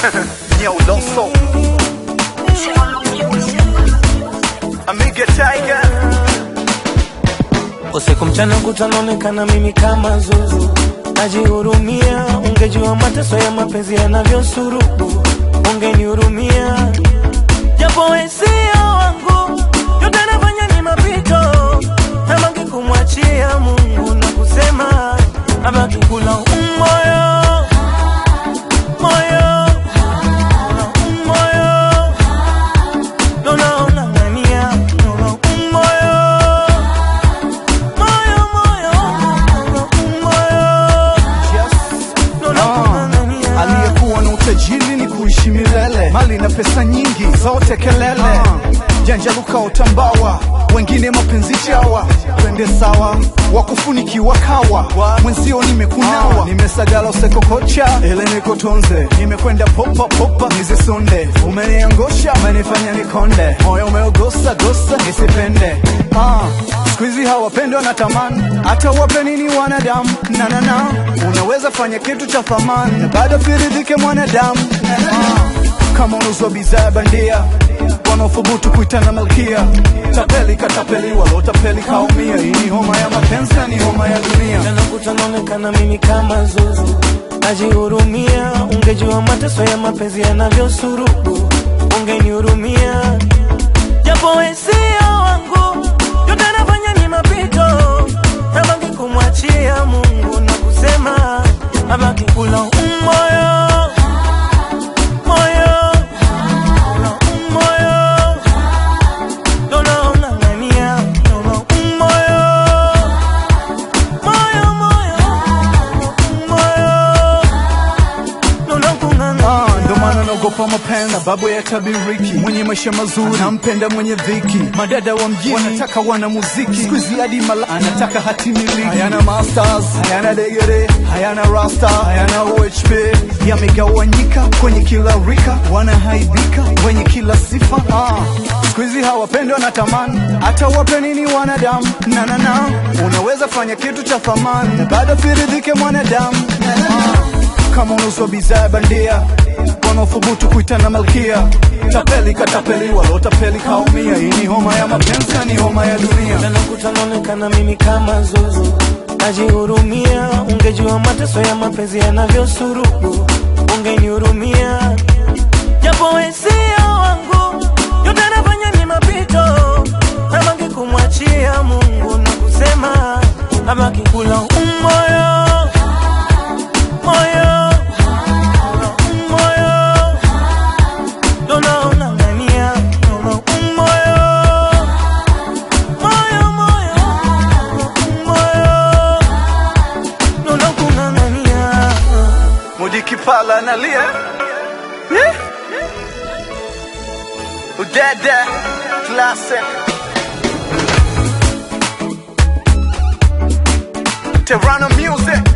Yo, Loso Amiga Tiger. Usiku mchana kutanonekana mimi kama zuzu, najihurumia. Ungejua mateso ya mapenzi yanavyosurubu, ungenihurumia. Japo wewe sio wangu, yote nafanya ni mapito. Namangi kumwachia Mungu na kusema abaki kula moyo. Kuishi milele, mali na pesa nyingi, zote kelele. Janja luka utambawa, wengine mapenzi chawa. Twende sawa, wakufunikiwa kawa. Mwenzio nimekunawa, nimesagala usekokocha, ele nikotonze. Nimekwenda popa popa, nizisonde. Umeniangosha, umenifanya nikonde. Moyo umeogosa gosa, nisipende. Squeezy hawapendo wanatamani, hata wape nini wanadamu. Na unaweza fanya kitu cha thamani na bado firidhike mwanadamu. Kama unuzwa bidhaa bandia, wanaothubutu kuitana malkia. Tapeli katapeliwa, lotapeli kaumia. Hii ni homa ya mapenzi, ni homa ya dunia. Jana kutanonekana mimi kama zuzu, najihurumia. Ungejua mateso ya mapenzi yanavyosurubu, ungenihurumia. Japo wewe sio wangu, yote nafanya ni mapito. Namangi kumwachia Mungu na kusema abaki kula moyo. Naogopa mapenzi sababu ya tabiriki. Mwenye maisha mazuri anampenda mwenye dhiki. Madada wa mjini wanataka wana muziki. Squeezy hadi mala anataka hati miliki. Hayana masters, hayana degere, hayana rasta, hayana UHP. Yamegawanyika kwenye kila rika, wanahaibika kwenye kila sifa. Squeezy hawapendwa na tamani, hata wape nini wanadamu. Na unaweza fanya kitu cha thamani na bado firidhike mwanadamu. Kama unuzwa bidhaa bandia, wanaothubutu kuitana malkia. Tapeli katapeliwa, lotapeli kaumia. Hii ni homa ya mapenzi, ni homa ya dunia. Jana kutanonekana mimi kama zuzu, najihurumia. Ungejua mateso ya mapenzi yanavyosurubu, ungenihurumia. Japo wewe sio wangu, yote nafanya ni mapito. Namangi kumwachia Mungu na kusema abaki kula moyo. Kipala nalia, Udada Classic Terrano Music.